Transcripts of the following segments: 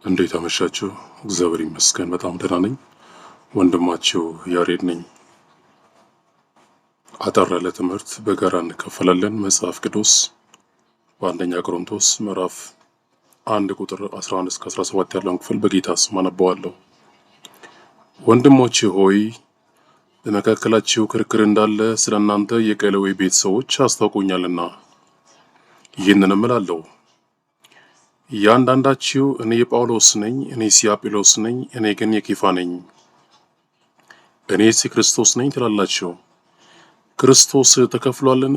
እንዴት አመሻችሁ? እግዚአብሔር ይመስገን በጣም ደህና ነኝ። ወንድማችሁ ያሬድ ነኝ። አጠር ያለ ትምህርት በጋራ እንከፈላለን። መጽሐፍ ቅዱስ በአንደኛ ቆሮንቶስ ምዕራፍ 1 ቁጥር 11 እስከ 17 ያለውን ክፍል በጌታ ስም አነባዋለሁ። ወንድሞቼ ሆይ በመካከላችሁ ክርክር እንዳለ ስለ እናንተ የቀለዌ ቤት ሰዎች አስታውቆኛልና ይህንንም እላለሁ፣ እያንዳንዳችሁ እኔ የጳውሎስ ነኝ፣ እኔስ የአጵሎስ ነኝ፣ እኔ ግን የኬፋ ነኝ፣ እኔስ የክርስቶስ ነኝ ትላላችሁ። ክርስቶስ ተከፍሏልን?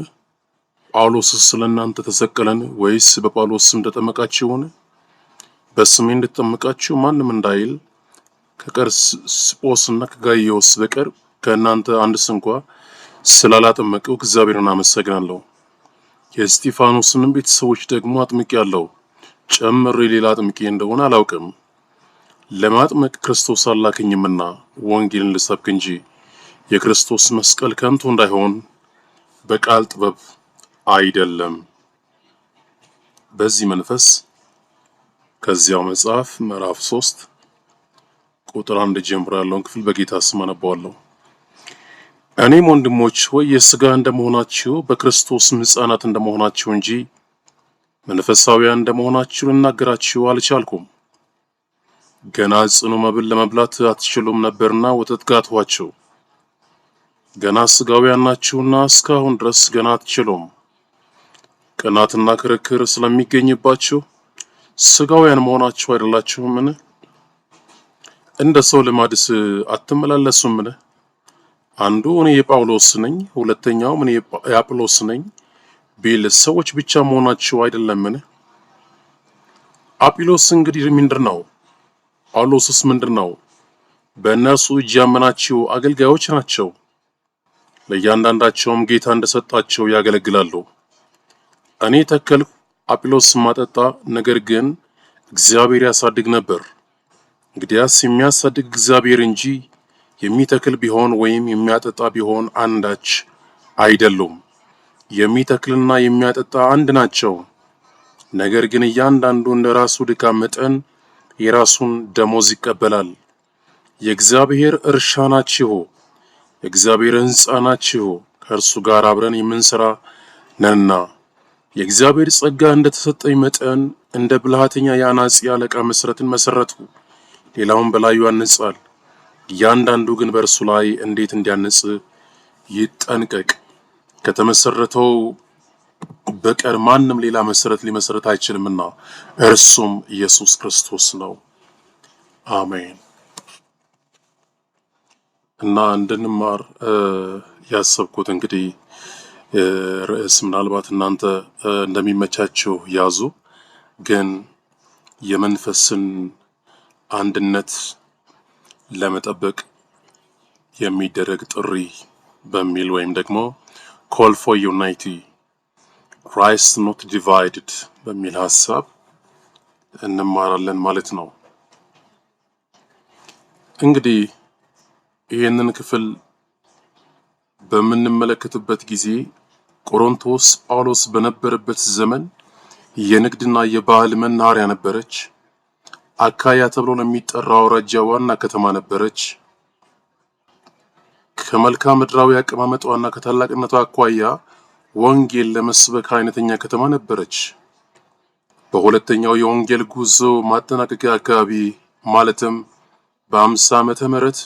ጳውሎስስ ስለ እናንተ ተሰቀለን? ወይስ በጳውሎስ ስም ተጠመቃችሁን? በስሜ እንድትጠመቃችሁ ማንም እንዳይል ከቀርስጶስና ከጋይዮስ በቀር ከእናንተ አንድ ስንኳ ስላላጠመቀው እግዚአብሔርን አመሰግናለሁ። የእስጢፋኖስንም ቤተሰቦች ደግሞ አጥምቄአለሁ። ጨምሬ ሌላ አጥምቄ እንደሆነ አላውቅም። ለማጥመቅ ክርስቶስ አላከኝምና ወንጌልን ልሰብክ እንጂ የክርስቶስ መስቀል ከንቱ እንዳይሆን በቃል ጥበብ አይደለም። በዚህ መንፈስ ከዚያው መጽሐፍ ምዕራፍ 3 ቁጥር 1 ጀምሮ ያለውን ክፍል በጌታ ስም አነባዋለሁ። እኔም ወንድሞች ሆይ የሥጋ እንደመሆናችሁ በክርስቶስም ሕፃናት እንደመሆናችሁ እንጂ መንፈሳውያን እንደመሆናችሁ ልናገራችሁ አልቻልኩም። ገና ጽኑ መብል ለመብላት አትችሉም ነበርና ወተት ጋትኋችሁ። ገና ሥጋውያን ናችሁና እስካሁን ድረስ ገና አትችሉም። ቅናትና ክርክር ስለሚገኝባችሁ ሥጋውያን መሆናችሁ አይደላችሁምን? እንደ ሰው ልማድስ አትመላለሱምን? አንዱ እኔ የጳውሎስ ነኝ፣ ሁለተኛውም እኔ የአጵሎስ ነኝ ቢል ሰዎች ብቻ መሆናችሁ አይደለምን? አጵሎስ እንግዲህ ምንድን ነው? ጳውሎስስ ምንድን ነው? በእነርሱ እጅ ያመናችሁ አገልጋዮች ናቸው። ለእያንዳንዳቸውም ጌታ እንደሰጣቸው ያገለግላሉ። እኔ ተከልኩ፣ አጵሎስ አጠጣ፣ ነገር ግን እግዚአብሔር ያሳድግ ነበር። እንግዲያስ የሚያሳድግ እግዚአብሔር እንጂ የሚተክል ቢሆን ወይም የሚያጠጣ ቢሆን አንዳች አይደሉም። የሚተክልና የሚያጠጣ አንድ ናቸው። ነገር ግን እያንዳንዱ እንደ ራሱ ድካም መጠን የራሱን ደሞዝ ይቀበላል። የእግዚአብሔር እርሻ ናችሁ፣ የእግዚአብሔር ሕንጻ ናችሁ፣ ከእርሱ ጋር አብረን የምንሰራ ነንና። የእግዚአብሔር ጸጋ እንደተሰጠኝ መጠን እንደ ብልሃተኛ የአናጺ አለቃ መሠረትን መሠረቱ፣ ሌላውን በላዩ ያንጻል። እያንዳንዱ ግን በእርሱ ላይ እንዴት እንዲያንጽ ይጠንቀቅ። ከተመሰረተው በቀር ማንም ሌላ መሰረት ሊመሰረት አይችልምና እርሱም ኢየሱስ ክርስቶስ ነው። አሜን። እና እንድንማር ያሰብኩት እንግዲህ ርዕስ ምናልባት እናንተ እንደሚመቻችሁ ያዙ፣ ግን የመንፈስን አንድነት ለመጠበቅ የሚደረግ ጥሪ በሚል ወይም ደግሞ ኮል ፎር ዩናይቲ ክራይስት ኖት ዲቫይድድ በሚል ሀሳብ እንማራለን ማለት ነው። እንግዲህ ይህንን ክፍል በምንመለከትበት ጊዜ ቆሮንቶስ ጳውሎስ በነበረበት ዘመን የንግድና የባህል መናኸሪያ ነበረች። አካያ ተብሎ ለሚጠራው አውራጃ ዋና ከተማ ነበረች። ከመልክዓ ምድራዊ አቀማመጧና ከታላቅነቷ አኳያ ወንጌል ለመስበክ አይነተኛ ከተማ ነበረች። በሁለተኛው የወንጌል ጉዞ ማጠናቀቂያ አካባቢ ማለትም በ50 ዓመተ ምህረት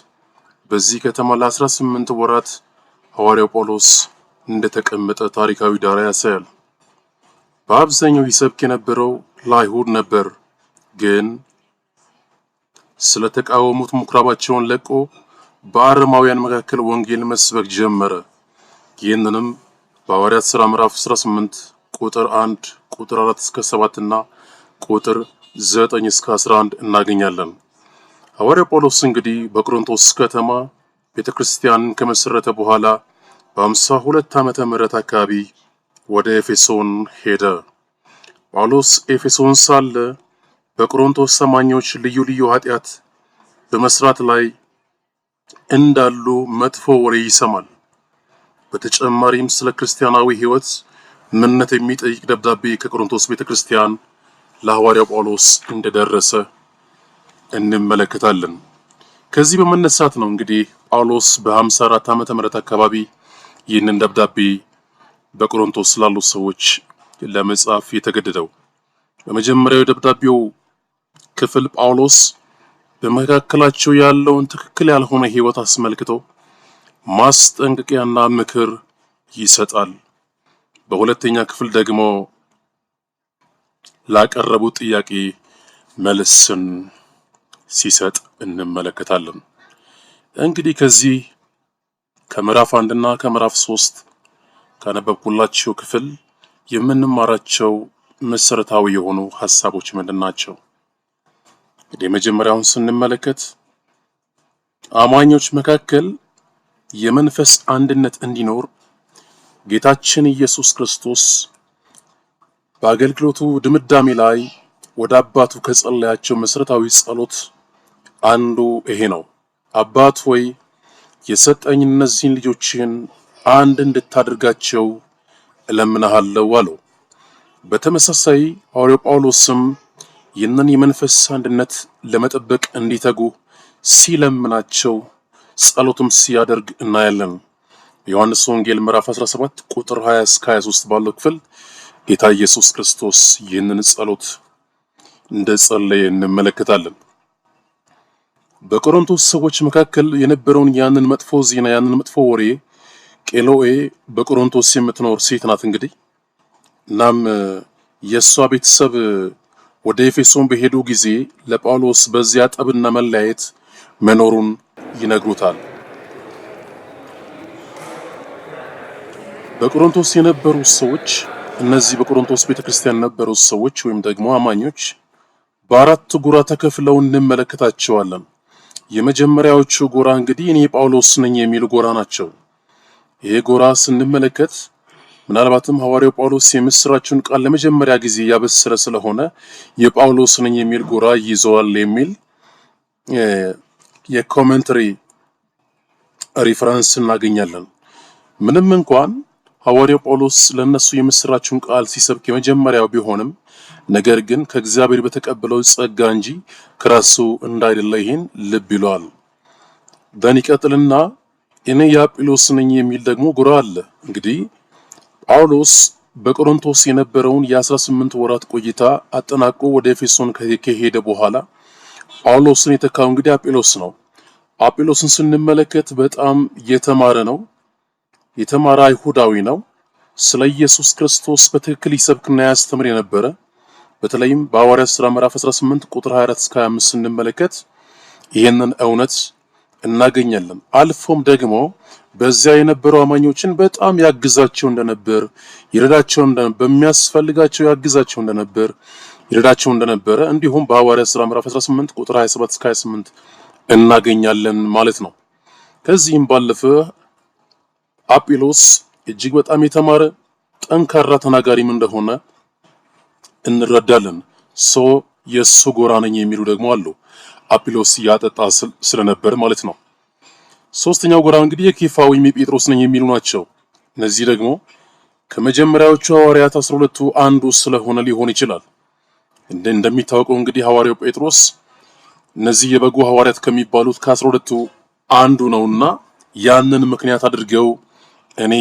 በዚህ ከተማ ለ18 ወራት ሐዋርያው ጳውሎስ እንደተቀመጠ ታሪካዊ ዳራ ያሳያል። በአብዛኛው ይሰብክ የነበረው ለአይሁድ ነበር፣ ግን ስለተቃወሙት ምኩራባቸውን ለቆ በአረማውያን መካከል ወንጌል መስበክ ጀመረ። ይህንንም በሐዋርያት ሥራ ምዕራፍ 18 ቁጥር 1 ቁጥር 4 እስከ 7 እና ቁጥር 9 እስከ 11 እናገኛለን። ሐዋርያው ጳውሎስ እንግዲህ በቆሮንቶስ ከተማ ቤተክርስቲያንን ከመሰረተ በኋላ በ52 ዓመተ ምህረት አካባቢ ወደ ኤፌሶን ሄደ። ጳውሎስ ኤፌሶን ሳለ በቆሮንቶስ አማኞች ልዩ ልዩ ኃጢአት በመስራት ላይ እንዳሉ መጥፎ ወሬ ይሰማል። በተጨማሪም ስለ ክርስቲያናዊ ሕይወት ምንነት የሚጠይቅ ደብዳቤ ከቆሮንቶስ ቤተክርስቲያን ለሐዋርያው ጳውሎስ እንደደረሰ እንመለከታለን። ከዚህ በመነሳት ነው እንግዲህ ጳውሎስ በ54 ዓመተ ምህረት አካባቢ ይህንን ደብዳቤ በቆሮንቶስ ላሉ ሰዎች ለመጻፍ የተገደደው። በመጀመሪያው ደብዳቤው ክፍል ጳውሎስ በመካከላቸው ያለውን ትክክል ያልሆነ ሕይወት አስመልክቶ ማስጠንቀቂያና ምክር ይሰጣል። በሁለተኛ ክፍል ደግሞ ላቀረቡት ጥያቄ መልስን ሲሰጥ እንመለከታለን። እንግዲህ ከዚህ ከምዕራፍ 1 እና ከምዕራፍ 3 ካነበብኩላችሁ ክፍል የምንማራቸው መሰረታዊ የሆኑ ሐሳቦች ምንድናቸው? እንግዲህ መጀመሪያውን ስንመለከት አማኞች መካከል የመንፈስ አንድነት እንዲኖር ጌታችን ኢየሱስ ክርስቶስ በአገልግሎቱ ድምዳሜ ላይ ወደ አባቱ ከጸለያቸው መሰረታዊ ጸሎት አንዱ ይሄ ነው። አባት ሆይ የሰጠኝ እነዚህን ልጆችን አንድ እንድታደርጋቸው እለምንሃለሁ አለው። በተመሳሳይ ሐዋርያው ጳውሎስም ይህንን የመንፈስ አንድነት ለመጠበቅ እንዲተጉ ሲለምናቸው ጸሎትም ሲያደርግ እናያለን። ዮሐንስ ወንጌል ምዕራፍ 17 ቁጥር 20 እስከ 23 ባለው ክፍል ጌታ ኢየሱስ ክርስቶስ ይህንን ጸሎት እንደጸለየ እንመለከታለን። በቆሮንቶስ ሰዎች መካከል የነበረውን ያንን መጥፎ ዜና ያንን መጥፎ ወሬ ቄሎኤ በቆሮንቶስ የምትኖር ሴት ናት እንግዲህ። እናም የእሷ ቤተሰብ ወደ ኤፌሶን በሄዱ ጊዜ ለጳውሎስ በዚያ ጠብና መለያየት መኖሩን ይነግሩታል። በቆሮንቶስ የነበሩ ሰዎች እነዚህ በቆሮንቶስ ቤተክርስቲያን የነበሩ ሰዎች ወይም ደግሞ አማኞች በአራት ጎራ ተከፍለው እንመለከታቸዋለን። የመጀመሪያዎቹ ጎራ እንግዲህ እኔ ጳውሎስ ነኝ የሚሉ ጎራ ናቸው። ይሄ ጎራ ስንመለከት ምናልባትም ሐዋርያው ጳውሎስ የምስራቹን ቃል ለመጀመሪያ ጊዜ ያበሰረ ስለሆነ የጳውሎስ ነኝ የሚል ጎራ ይዘዋል የሚል የኮሜንተሪ ሪፈረንስ እናገኛለን። ምንም እንኳን ሐዋርያው ጳውሎስ ለነሱ የምስራቹን ቃል ሲሰብክ የመጀመሪያው ቢሆንም ነገር ግን ከእግዚአብሔር በተቀበለው ጸጋ እንጂ ከራሱ እንዳይደለ ይህን ልብ ይለዋል። ይቀጥልና እኔ የአጵሎስ ነኝ የሚል ደግሞ ጎራ አለ። እንግዲህ ጳውሎስ በቆሮንቶስ የነበረውን የ18 ወራት ቆይታ አጠናቆ ወደ ኤፌሶን ከሄደ በኋላ ጳውሎስን የተካው እንግዲህ አጵሎስ ነው። አጵሎስን ስንመለከት በጣም የተማረ ነው። የተማረ አይሁዳዊ ነው። ስለ ኢየሱስ ክርስቶስ በትክክል ይሰብክና ያስተምር የነበረ በተለይም በሐዋርያት ሥራ ምዕራፍ 18 ቁጥር 24 እስከ 25 ስንመለከት ይህንን እውነት እናገኛለን። አልፎም ደግሞ በዚያ የነበሩ አማኞችን በጣም ያግዛቸው እንደነበር፣ ይረዳቸው እንደነበር፣ በሚያስፈልጋቸው ያግዛቸው እንደነበር፣ ይረዳቸው እንደነበረ እንዲሁም በሐዋርያት ሥራ ምዕራፍ 18 ቁጥር 27 እስከ 28 እናገኛለን ማለት ነው። ከዚህም ባለፈ አጵሎስ እጅግ በጣም የተማረ ጠንካራ ተናጋሪም እንደሆነ እንረዳለን። የሱ ጎራ ነኝ የሚሉ ደግሞ አሉ። አጵሎስ ያጠጣ ስለነበር ማለት ነው። ሶስተኛው ጎራ እንግዲህ የኬፋ ወይም የጴጥሮስ ነኝ የሚሉ ናቸው። እነዚህ ደግሞ ከመጀመሪያዎቹ ሐዋርያት 12ቱ አንዱ ስለሆነ ሊሆን ይችላል። እንደሚታወቀው እንግዲህ ሐዋርያው ጴጥሮስ እነዚህ የበጉ ሐዋርያት ከሚባሉት ከ12ቱ አንዱ ነውና ያንን ምክንያት አድርገው እኔ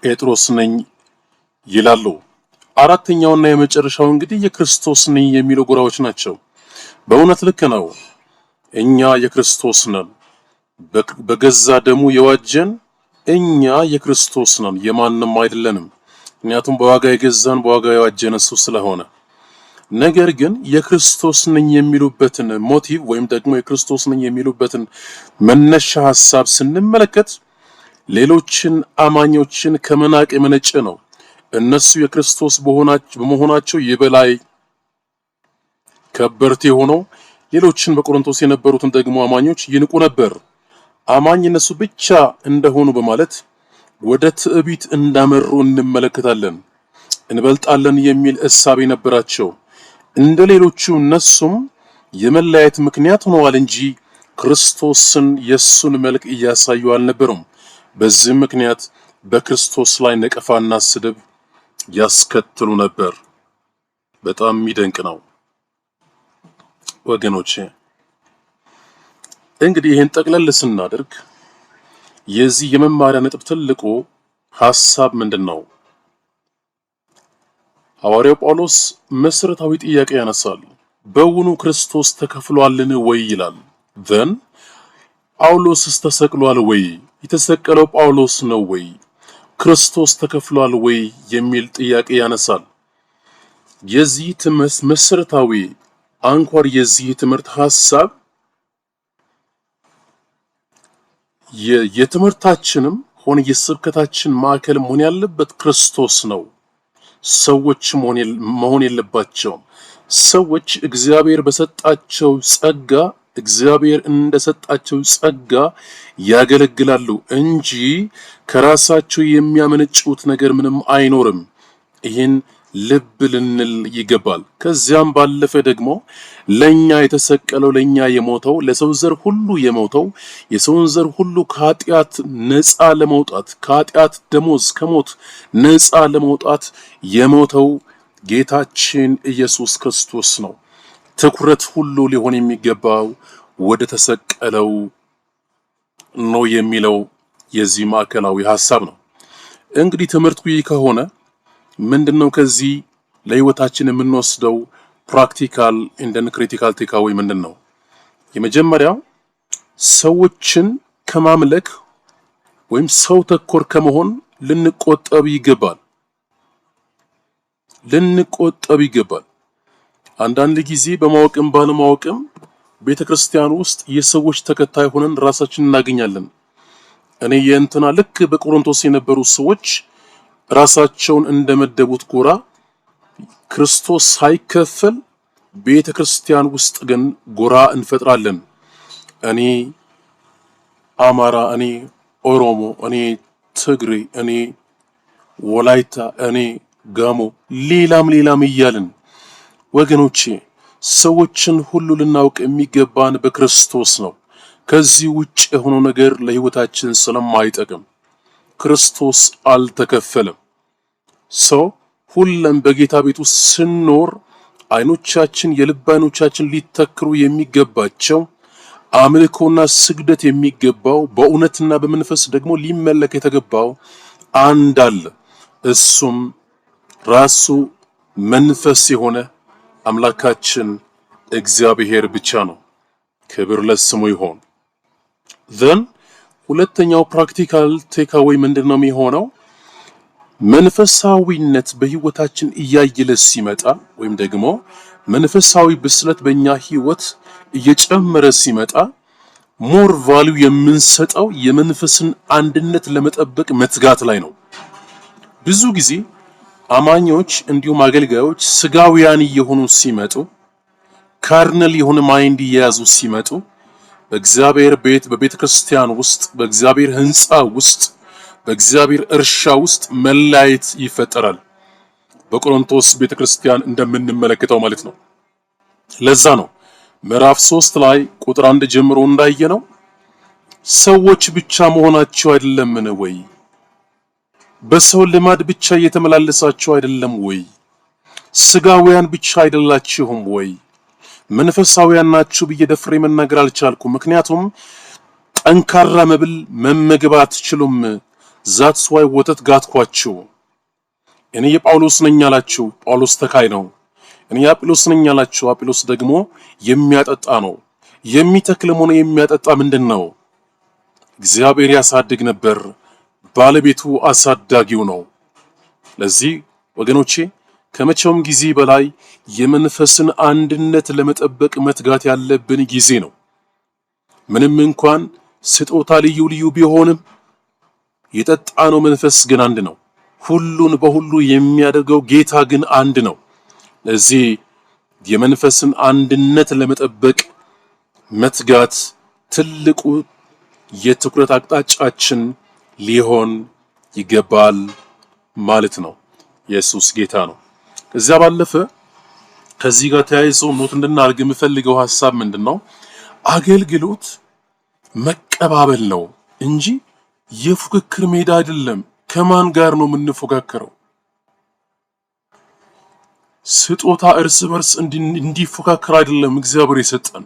የጴጥሮስ ነኝ ይላሉ። አራተኛውና የመጨረሻው እንግዲህ የክርስቶስ ነኝ የሚሉ ጎራዎች ናቸው። በእውነት ልክ ነው። እኛ የክርስቶስ ነን። በገዛ ደሙ የዋጀን እኛ የክርስቶስ ነን፣ የማንም አይደለንም። ምክንያቱም በዋጋ የገዛን በዋጋ የዋጀን እሱ ስለሆነ። ነገር ግን የክርስቶስ ነኝ የሚሉበትን ሞቲቭ ወይም ደግሞ የክርስቶስ ነኝ የሚሉበትን መነሻ ሐሳብ ስንመለከት ሌሎችን አማኞችን ከመናቅ የመነጨ ነው። እነሱ የክርስቶስ በመሆናቸው የበላይ ከበርቴ ሆነው ሌሎችን በቆሮንቶስ የነበሩትን ደግሞ አማኞች ይንቁ ነበር። አማኝ እነሱ ብቻ እንደሆኑ በማለት ወደ ትዕቢት እንዳመሩ እንመለከታለን። እንበልጣለን የሚል እሳቤ ነበራቸው። እንደ ሌሎቹ እነሱም የመለያየት ምክንያት ሆነዋል እንጂ ክርስቶስን የሱን መልክ እያሳዩ አልነበሩም። በዚህም ምክንያት በክርስቶስ ላይ ነቀፋና ስድብ ያስከትሉ ነበር። በጣም የሚደንቅ ነው። ወገኖቼ እንግዲህ ይህን ጠቅለል ስናደርግ የዚህ የመማሪያ ነጥብ ትልቁ ሐሳብ ምንድነው? ሐዋርያው ጳውሎስ መሰረታዊ ጥያቄ ያነሳል። በውኑ ክርስቶስ ተከፍሏልን ወይ ይላል። then ጳውሎስስ ተሰቅሏል ወይ? የተሰቀለው ጳውሎስ ነው ወይ? ክርስቶስ ተከፍሏል ወይ የሚል ጥያቄ ያነሳል። የዚህ ትምህርት መሰረታዊ አንኳር የዚህ ትምህርት ሐሳብ የትምህርታችንም ሆነ የስብከታችን ማዕከል መሆን ያለበት ክርስቶስ ነው። ሰዎች መሆን የለባቸውም። ሰዎች እግዚአብሔር በሰጣቸው ጸጋ እግዚአብሔር እንደሰጣቸው ጸጋ ያገለግላሉ እንጂ ከራሳቸው የሚያመነጩት ነገር ምንም አይኖርም። ይህን ልብ ልንል ይገባል። ከዚያም ባለፈ ደግሞ ለኛ የተሰቀለው ለኛ የሞተው ለሰው ዘር ሁሉ የሞተው የሰውን ዘር ሁሉ ከኃጢአት ነፃ ለመውጣት ከኃጢአት ደሞዝ ከሞት ነፃ ለመውጣት የሞተው ጌታችን ኢየሱስ ክርስቶስ ነው። ትኩረት ሁሉ ሊሆን የሚገባው ወደ ተሰቀለው ነው የሚለው የዚህ ማዕከላዊ ሐሳብ ነው። እንግዲህ ትምህርቱ ይህ ከሆነ ምንድነው ከዚህ ለህይወታችን የምንወስደው ፕራክቲካል እንደን ክሪቲካል ቴካዌይ ምንድነው? የመጀመሪያው ሰዎችን ከማምለክ ወይም ሰው ተኮር ከመሆን ልንቆጠብ ይገባል። አንዳንድ ጊዜ በማወቅም ባለማወቅም ቤተክርስቲያን ውስጥ የሰዎች ተከታይ ሆነን ራሳችንን እናገኛለን። እኔ የእንትና ልክ በቆሮንቶስ የነበሩ ሰዎች ራሳቸውን እንደመደቡት ጎራ ክርስቶስ ሳይከፈል ቤተክርስቲያን ውስጥ ግን ጎራ እንፈጥራለን። እኔ አማራ፣ እኔ ኦሮሞ፣ እኔ ትግሬ፣ እኔ ወላይታ፣ እኔ ጋሞ ሌላም እያልን ወገኖቼ ሰዎችን ሁሉ ልናውቅ የሚገባን በክርስቶስ ነው። ከዚህ ውጭ የሆነው ነገር ለህይወታችን ስለማይጠቅም ክርስቶስ አልተከፈለም። ሰው ሁሉም በጌታ ቤት ውስጥ ስንኖር አይኖቻችን የልብ አይኖቻችን ሊተክሩ የሚገባቸው አምልኮና ስግደት የሚገባው በእውነትና በመንፈስ ደግሞ ሊመለክ የተገባው አንድ አለ። እሱም ራሱ መንፈስ የሆነ አምላካችን እግዚአብሔር ብቻ ነው። ክብር ለስሙ ይሁን። then ሁለተኛው ፕራክቲካል ቴካዌይ ምንድነው የሚሆነው? መንፈሳዊነት በህይወታችን እያየለ ሲመጣ ወይም ደግሞ መንፈሳዊ ብስለት በእኛ ህይወት እየጨመረ ሲመጣ ሞር ቫልዩ የምንሰጠው የመንፈስን አንድነት ለመጠበቅ መትጋት ላይ ነው። ብዙ ጊዜ አማኞች እንዲሁም አገልጋዮች ስጋውያን እየሆኑ ሲመጡ ካርነል የሆነ ማይንድ እየያዙ ሲመጡ በእግዚአብሔር ቤት በቤተ ክርስቲያን ውስጥ በእግዚአብሔር ህንጻ ውስጥ በእግዚአብሔር እርሻ ውስጥ መለያየት ይፈጠራል። በቆሮንቶስ ቤተ ክርስቲያን እንደምንመለከተው ማለት ነው። ለዛ ነው ምዕራፍ 3 ላይ ቁጥር 1 ጀምሮ እንዳየነው ሰዎች ብቻ መሆናቸው አይደለምን ወይ? በሰው ልማድ ብቻ እየተመላለሳችሁ አይደለም ወይ? ስጋውያን ብቻ አይደላችሁም ወይ? መንፈሳውያን ናችሁ ብዬ ደፍሬ መናገር አልቻልኩም። ምክንያቱም ጠንካራ መብል መመገብ አትችሉም። ዛትስ ዋይ ወተት ጋትኳችሁ። እኔ የጳውሎስ ነኝ አላችሁ፣ ጳውሎስ ተካይ ነው። እኔ የአጵሎስ ነኝ አላችሁ፣ አጵሎስ ደግሞ የሚያጠጣ ነው። የሚተክልም ሆነ የሚያጠጣ ምንድነው? እግዚአብሔር ያሳድግ ነበር፣ ባለቤቱ አሳዳጊው ነው። ለዚህ ወገኖቼ ከመቼውም ጊዜ በላይ የመንፈስን አንድነት ለመጠበቅ መትጋት ያለብን ጊዜ ነው። ምንም እንኳን ስጦታ ልዩ ቢሆንም የጠጣነው መንፈስ ግን አንድ ነው። ሁሉን በሁሉ የሚያደርገው ጌታ ግን አንድ ነው። ለዚህ የመንፈስን አንድነት ለመጠበቅ መትጋት ትልቁ የትኩረት አቅጣጫችን ሊሆን ይገባል ማለት ነው። ኢየሱስ ጌታ ነው። ከዚያ ባለፈ ከዚህ ጋር ተያይዞ ኖት እንድናርግ የምፈልገው ሐሳብ ምንድነው? አገልግሎት መቀባበል ነው እንጂ የፉክክር ሜዳ አይደለም። ከማን ጋር ነው የምንፎካከረው? ስጦታ እርስ በርስ እንዲፎካከር አይደለም እግዚአብሔር የሰጠን።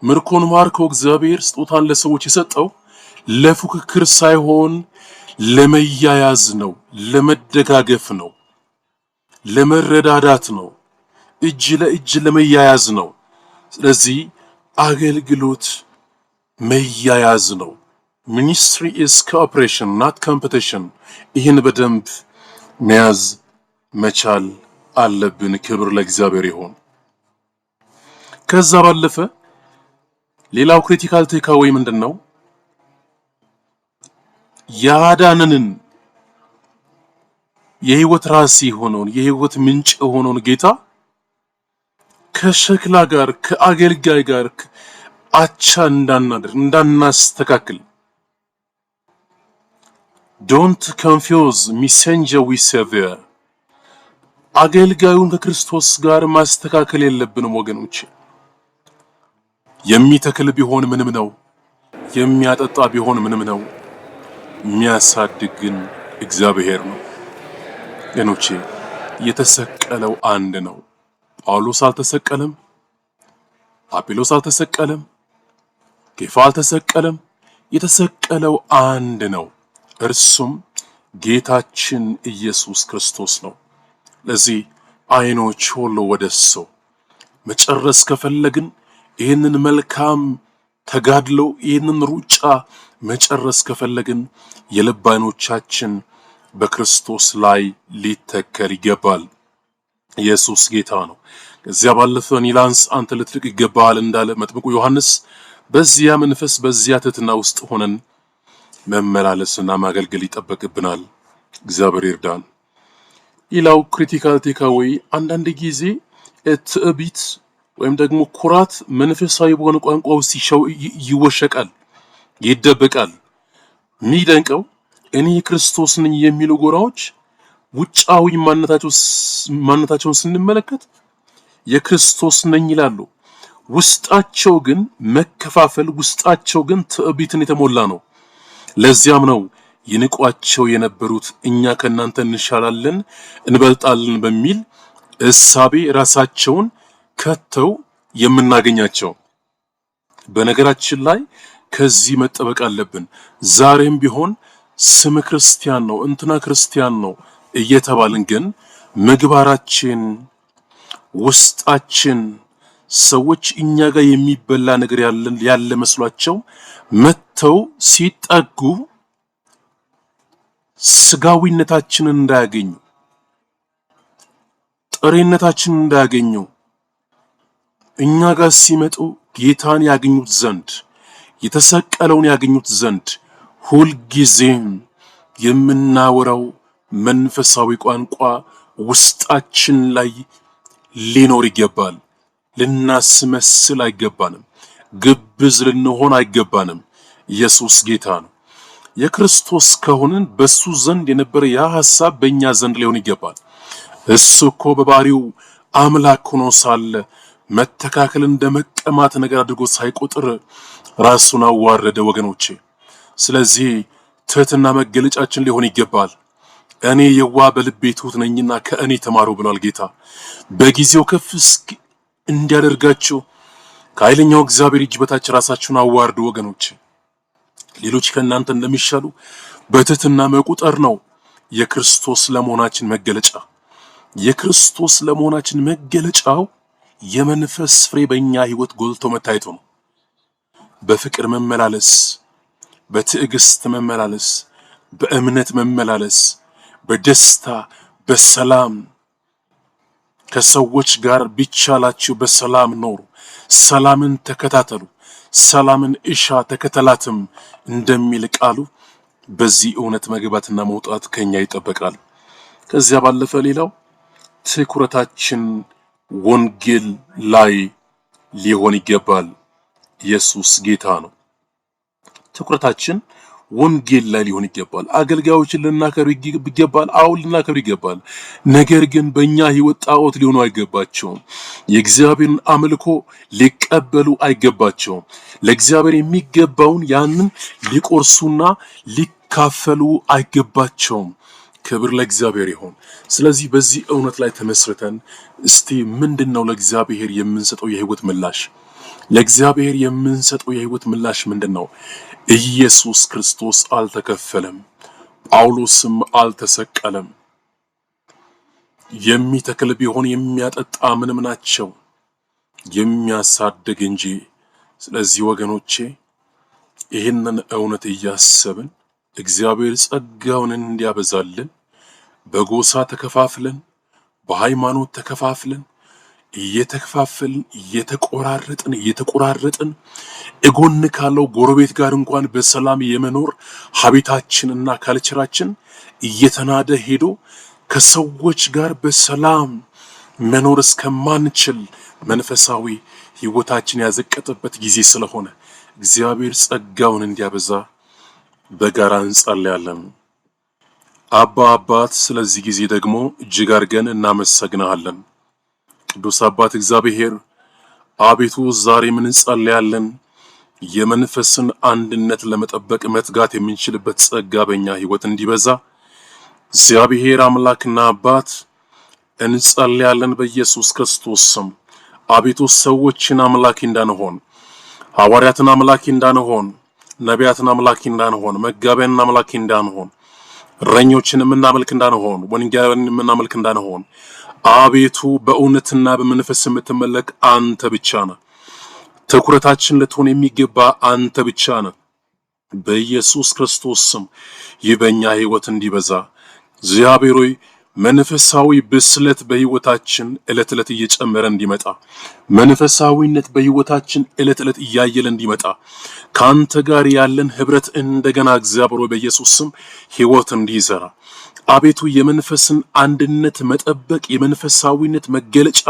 ምርኮን ማርከው እግዚአብሔር ስጦታን ለሰዎች የሰጠው ለፉክክር ሳይሆን ለመያያዝ ነው፣ ለመደጋገፍ ነው፣ ለመረዳዳት ነው፣ እጅ ለእጅ ለመያያዝ ነው። ስለዚህ አገልግሎት መያያዝ ነው። ሚኒስትሪ ኢዝ ኮኦፐሬሽን ናት ኮምፒቲሽን። ይህን በደንብ መያዝ መቻል አለብን። ክብር ለእግዚአብሔር ይሁን። ከዛ ባለፈ ሌላው ክሪቲካል ቴካዌይ ምንድነው? ያዳነንን የህይወት ራስ የሆነውን የህይወት ምንጭ የሆነውን ጌታ ከሸክላ ጋር ከአገልጋይ ጋር አቻ እንዳናስተካክል። ዶንት ኮንፊውዝ messenger with savior። አገልጋዩን ከክርስቶስ ጋር ማስተካከል የለብንም ወገኖች። የሚተክል ቢሆን ምንም ነው፣ የሚያጠጣ ቢሆን ምንም ነው፣ የሚያሳድግ ግን እግዚአብሔር ነው። ወገኖቼ የተሰቀለው አንድ ነው። ጳውሎስ አልተሰቀለም፣ አጵሎስ አልተሰቀለም፣ ኬፋ አልተሰቀለም። የተሰቀለው አንድ ነው፣ እርሱም ጌታችን ኢየሱስ ክርስቶስ ነው። ለዚህ አይኖች ሁሉ ወደሱ መጨረስ ከፈለግን ይህንን መልካም ተጋድሎ ይህንን ሩጫ መጨረስ ከፈለግን የልብ አይኖቻችን በክርስቶስ ላይ ሊተከል ይገባል። ኢየሱስ ጌታ ነው። ከዚያ ባለፈ ኒላንስ አንተ ልትልቅ ይገባል እንዳለ መጥምቁ ዮሐንስ በዚያ መንፈስ በዚያ ትሕትና ውስጥ ሆነን መመላለስና ማገልገል ይጠበቅብናል። እግዚአብሔር ይርዳን። ሌላው ክሪቲካል ቴካዌይ አንዳንድ ጊዜ ትዕቢት ወይም ደግሞ ኩራት መንፈሳዊ በሆነ ቋንቋ ውስጥ ይወሸቃል፣ ይደበቃል። የሚደንቀው እኔ ክርስቶስ ነኝ የሚሉ ጎራዎች ውጫዊ ማንነታቸውን ስንመለከት የክርስቶስ ነኝ ይላሉ። ውስጣቸው ግን መከፋፈል፣ ውስጣቸው ግን ትዕቢትን የተሞላ ነው። ለዚያም ነው ይንቋቸው የነበሩት እኛ ከናንተ እንሻላለን እንበልጣለን በሚል እሳቤ ራሳቸውን ከተው የምናገኛቸው። በነገራችን ላይ ከዚህ መጠበቅ አለብን። ዛሬም ቢሆን ስም ክርስቲያን ነው እንትና ክርስቲያን ነው እየተባልን ግን ምግባራችን፣ ውስጣችን ሰዎች እኛ ጋር የሚበላ ነገር ያለ መስሏቸው መተው ሲጠጉ ስጋዊነታችንን እንዳያገኙ፣ ጥሬነታችንን እንዳያገኙ እኛ ጋር ሲመጡ ጌታን ያገኙት ዘንድ የተሰቀለውን ያገኙት ዘንድ ሁልጊዜም የምናወራው መንፈሳዊ ቋንቋ ውስጣችን ላይ ሊኖር ይገባል። ልናስመስል አይገባንም። ግብዝ ልንሆን አይገባንም። ኢየሱስ ጌታ ነው። የክርስቶስ ከሆንን በሱ ዘንድ የነበረ ያ ሐሳብ በእኛ ዘንድ ሊሆን ይገባል። እሱ እኮ በባህሪው አምላክ ሆኖ ሳለ መተካከል እንደ መቀማት ነገር አድርጎ ሳይቆጥር ራሱን አዋረደ ወገኖቼ። ስለዚህ ትሕትና መገለጫችን ሊሆን ይገባል። እኔ የዋህ በልቤ ትሑት ነኝና ከእኔ ተማሩ ብሏል ጌታ። በጊዜው ከፍ እንዲያደርጋችሁ ከኃይለኛው እግዚአብሔር እጅ በታች ራሳችሁን አዋርዱ ወገኖቼ። ሌሎች ከእናንተ እንደሚሻሉ በትሕትና መቁጠር ነው የክርስቶስ ለመሆናችን መገለጫ። የክርስቶስ ለመሆናችን መገለጫው የመንፈስ ፍሬ በእኛ ሕይወት ጎልቶ መታየቱ ነው። በፍቅር መመላለስ፣ በትዕግስት መመላለስ፣ በእምነት መመላለስ፣ በደስታ በሰላም ከሰዎች ጋር ቢቻላችሁ በሰላም ኖሩ፣ ሰላምን ተከታተሉ፣ ሰላምን እሻ ተከተላትም እንደሚል ቃሉ በዚህ እውነት መግባትና መውጣት ከኛ ይጠበቃል። ከዚያ ባለፈ ሌላው ትኩረታችን ወንጌል ላይ ሊሆን ይገባል። ኢየሱስ ጌታ ነው። ትኩረታችን ወንጌል ላይ ሊሆን ይገባል። አገልጋዮችን ልናከብር ይገባል። አዎ ልናከብር ይገባል። ነገር ግን በእኛ ሕይወት ጣዖት ሊሆኑ አይገባቸውም። የእግዚአብሔርን አምልኮ ሊቀበሉ አይገባቸውም። ለእግዚአብሔር የሚገባውን ያንን ሊቆርሱና ሊካፈሉ አይገባቸውም። ክብር ለእግዚአብሔር ይሁን። ስለዚህ በዚህ እውነት ላይ ተመስርተን እስቲ ምንድነው ለእግዚአብሔር የምንሰጠው የህይወት ምላሽ? ለእግዚአብሔር የምንሰጠው የህይወት ምላሽ ምንድነው? ኢየሱስ ክርስቶስ አልተከፈለም፣ ጳውሎስም አልተሰቀለም። የሚተክል ቢሆን የሚያጠጣ ምንም ናቸው፣ የሚያሳድግ እንጂ። ስለዚህ ወገኖቼ ይህንን እውነት እያሰብን እግዚአብሔር ጸጋውን እንዲያበዛልን በጎሳ ተከፋፍለን በሃይማኖት ተከፋፍለን እየተከፋፈልን እየተቆራረጥን እጎን ካለው ጎረቤት ጋር እንኳን በሰላም የመኖር ሀቢታችንና ካልቸራችን እየተናደ ሄዶ ከሰዎች ጋር በሰላም መኖር እስከማንችል መንፈሳዊ ህይወታችን ያዘቀጠበት ጊዜ ስለሆነ እግዚአብሔር ጸጋውን እንዲያበዛ በጋራ እንጸልያለን። አባት ስለዚህ ጊዜ ደግሞ እጅግ አድርገን እናመሰግናለን። ቅዱስ አባት እግዚአብሔር አቤቱ ዛሬ ምን እንጸልያለን? የመንፈስን አንድነት ለመጠበቅ መትጋት የምንችልበት ጸጋ በእኛ ህይወት እንዲበዛ እግዚአብሔር አምላክና አባት እንጸልያለን በኢየሱስ ክርስቶስ ስም። አቤቱ ሰዎችን አምላኪ እንዳንሆን፣ ሐዋርያትን አምላኪ እንዳንሆን፣ ነቢያትን አምላኪ እንዳንሆን፣ መጋቢያንን አምላኪ እንዳንሆን፣ እረኞችን የምናመልክ እንዳንሆን፣ ወንጌላውያንን የምናመልክ እንዳንሆን አቤቱ በእውነትና በመንፈስ የምትመለክ አንተ ብቻ ነህ። ትኩረታችን ልትሆን የሚገባ አንተ ብቻ ነህ። በኢየሱስ ክርስቶስ ስም ይህ በእኛ ህይወት እንዲበዛ እግዚአብሔር ሆይ መንፈሳዊ ብስለት በህይወታችን ዕለት ዕለት እየጨመረ እንዲመጣ፣ መንፈሳዊነት በህይወታችን ዕለት ዕለት እያየለ እንዲመጣ፣ ካንተ ጋር ያለን ህብረት እንደገና እግዚአብሔር ሆይ በኢየሱስ ስም ህይወት እንዲዘራ አቤቱ የመንፈስን አንድነት መጠበቅ የመንፈሳዊነት መገለጫ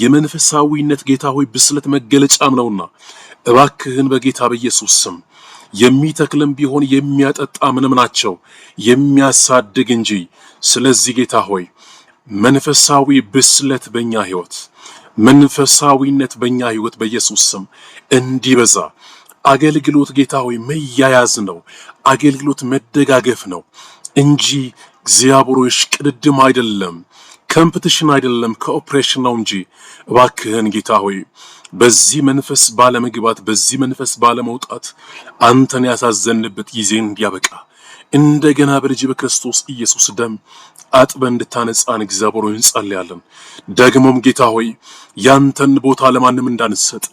የመንፈሳዊነት ጌታ ሆይ ብስለት መገለጫም ነውና እባክህን በጌታ በኢየሱስ ስም የሚተክልም ቢሆን የሚያጠጣ ምንም ናቸው፣ የሚያሳድግ እንጂ። ስለዚህ ጌታ ሆይ መንፈሳዊ ብስለት በእኛ ህይወት መንፈሳዊነት በእኛ ህይወት በኢየሱስ ስም እንዲበዛ፣ አገልግሎት ጌታ ሆይ መያያዝ ነው፣ አገልግሎት መደጋገፍ ነው እንጂ እግዚአብሔር ሆይ ሽቅድድም አይደለም፣ ኮምፒቲሽን አይደለም፣ ኮኦፕሬሽን ነው እንጂ። እባክህን ጌታ ሆይ በዚህ መንፈስ ባለመግባት በዚህ መንፈስ ባለመውጣት አንተን ያሳዘንበት ጊዜ እንዲያበቃ እንደገና በልጅ በክርስቶስ ኢየሱስ ደም አጥበን እንድታነጻን እግዚአብሔር ሆይ እንጸልያለን። ደግሞም ጌታ ሆይ ያንተን ቦታ ለማንም እንዳንሰጥ፣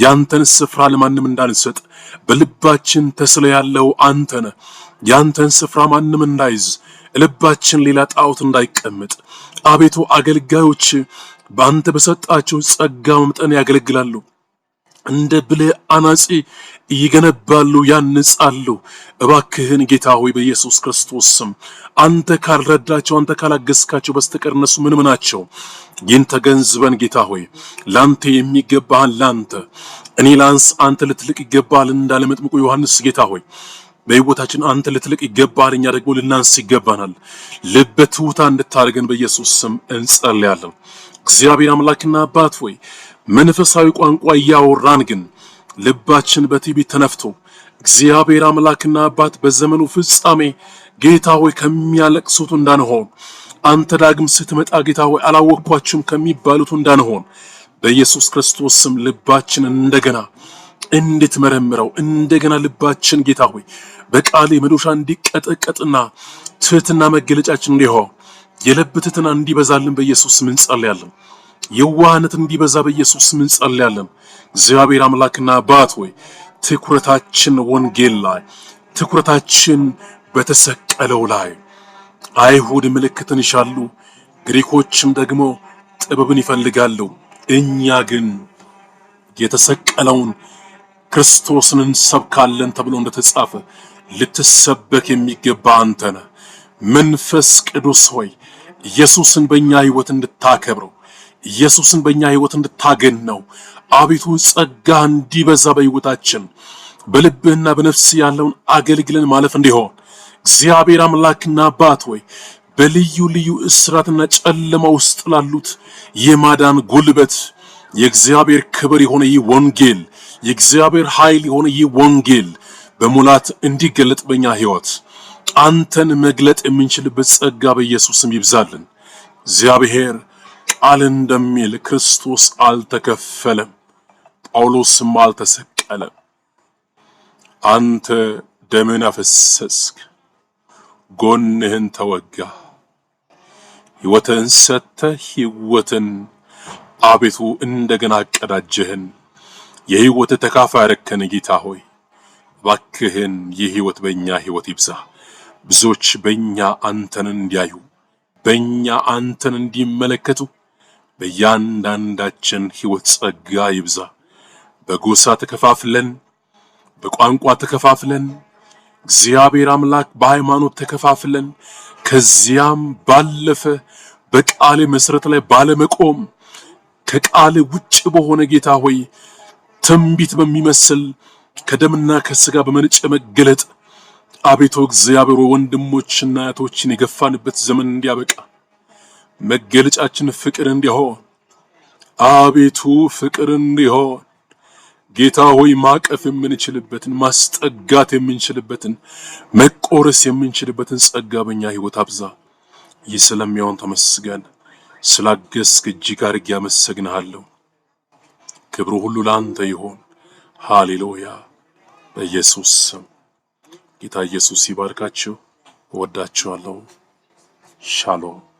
ያንተን ስፍራ ለማንም እንዳንሰጥ፣ በልባችን ተስለ ያለው አንተ ነህ። ያንተን ስፍራ ማንም እንዳይዝ፣ ልባችን ሌላ ጣዖት እንዳይቀመጥ አቤቱ አገልጋዮች በአንተ በሰጣቸው ጸጋ መጠን ያገለግላሉ፣ እንደ ብልህ አናጺ ይገነባሉ፣ ያንጻሉ። እባክህን ጌታ ሆይ በኢየሱስ ክርስቶስ ስም አንተ ካልረዳቸው አንተ ካላገዝካቸው በስተቀር እነሱ ምንም ናቸው። ይህን ተገንዝበን ጌታ ሆይ ላንተ የሚገባህን ላንተ እኔ ላንስ አንተ ልትልቅ ይገባሃል እንዳለ መጥምቁ ዮሐንስ ጌታ ሆይ በሕይወታችን አንተ ልትልቅ ይገባሃል፣ እኛ ደግሞ ልናንስ ይገባናል። ልበ ትሑታን እንድታደርገን በኢየሱስ ስም እንጸልያለን። እግዚአብሔር አምላክና አባት ሆይ መንፈሳዊ ቋንቋ እያወራን ግን ልባችን በትዕቢት ተነፍቶ እግዚአብሔር አምላክና አባት በዘመኑ ፍጻሜ ጌታ ሆይ ከሚያለቅሱት እንዳንሆን፣ አንተ ዳግም ስትመጣ ጌታ ሆይ አላወቅኳችሁም ከሚባሉት እንዳንሆን በኢየሱስ ክርስቶስ ስም ልባችን እንደገና እንድትመረምረው እንደገና ልባችን ጌታ ሆይ በቃል መዶሻ እንዲቀጠቀጥና ትህትና መገለጫችን እንዲሆን የልብ ትህትና እንዲበዛልን በኢየሱስ ስም እንጸልያለን። የዋህነት እንዲበዛ በኢየሱስ ስም እንጸልያለን። እግዚአብሔር አምላክና አባት ሆይ ትኩረታችን ወንጌል ላይ፣ ትኩረታችን በተሰቀለው ላይ። አይሁድ ምልክትን ይሻሉ፣ ግሪኮችም ደግሞ ጥበብን ይፈልጋሉ። እኛ ግን የተሰቀለውን ክርስቶስን እንሰብካለን ተብሎ እንደተጻፈ ልትሰበክ የሚገባ አንተ ነህ። መንፈስ ቅዱስ ሆይ ኢየሱስን በእኛ ህይወት እንድታከብረው፣ ኢየሱስን በእኛ ህይወት እንድታገነው አቤቱ ጸጋ እንዲበዛ በህይወታችን በልብህና በነፍስ ያለውን አገልግለን ማለፍ እንዲሆን እግዚአብሔር አምላክና አባት ሆይ በልዩ ልዩ እስራትና ጨለማ ውስጥ ላሉት የማዳን ጉልበት የእግዚአብሔር ክብር የሆነ ይህ ወንጌል የእግዚአብሔር ኃይል የሆነ ይህ ወንጌል በሙላት እንዲገለጥ በእኛ ህይወት አንተን መግለጥ የምንችልበት ጸጋ በኢየሱስም ይብዛልን። እግዚአብሔር ቃል እንደሚል ክርስቶስ አልተከፈለም፣ ጳውሎስም አልተሰቀለም። አንተ ደምን አፈሰስክ፣ ጎንህን ተወጋ፣ ሕይወትን ሰጥተህ ሕይወትን አቤቱ እንደገና አቀዳጀህን። የሕይወት ተካፋይ አረከን። ጌታ ሆይ እባክህን ይህ ሕይወት በእኛ ሕይወት ይብዛ። ብዙዎች በእኛ አንተን እንዲያዩ፣ በእኛ አንተን እንዲመለከቱ በእያንዳንዳችን ሕይወት ጸጋ ይብዛ። በጎሳ ተከፋፍለን፣ በቋንቋ ተከፋፍለን፣ እግዚአብሔር አምላክ በሃይማኖት ተከፋፍለን፣ ከዚያም ባለፈ በቃል መሰረት ላይ ባለመቆም ከቃል ውጭ በሆነ ጌታ ሆይ ትንቢት በሚመስል ከደምና ከስጋ በመነጨ መገለጥ አቤቱ እግዚአብሔር ወንድሞችና እህቶችን የገፋንበት ዘመን እንዲያበቃ መገለጫችን ፍቅር እንዲሆን አቤቱ ፍቅር እንዲሆን ጌታ ሆይ ማቀፍ የምንችልበትን ማስጠጋት የምንችልበትን መቆረስ የምንችልበትን ጸጋ በእኛ ሕይወት አብዛ። ይህ ስለሚሆን ተመስገን። ስላገዝክ እጅግ አድርጌ አመሰግንሃለሁ። ክብሩ ሁሉ ለአንተ ይሆን። ሃሌሉያ። በኢየሱስ ስም ጌታ ኢየሱስ ይባርካችሁ። እወዳችኋለሁ። ሻሎም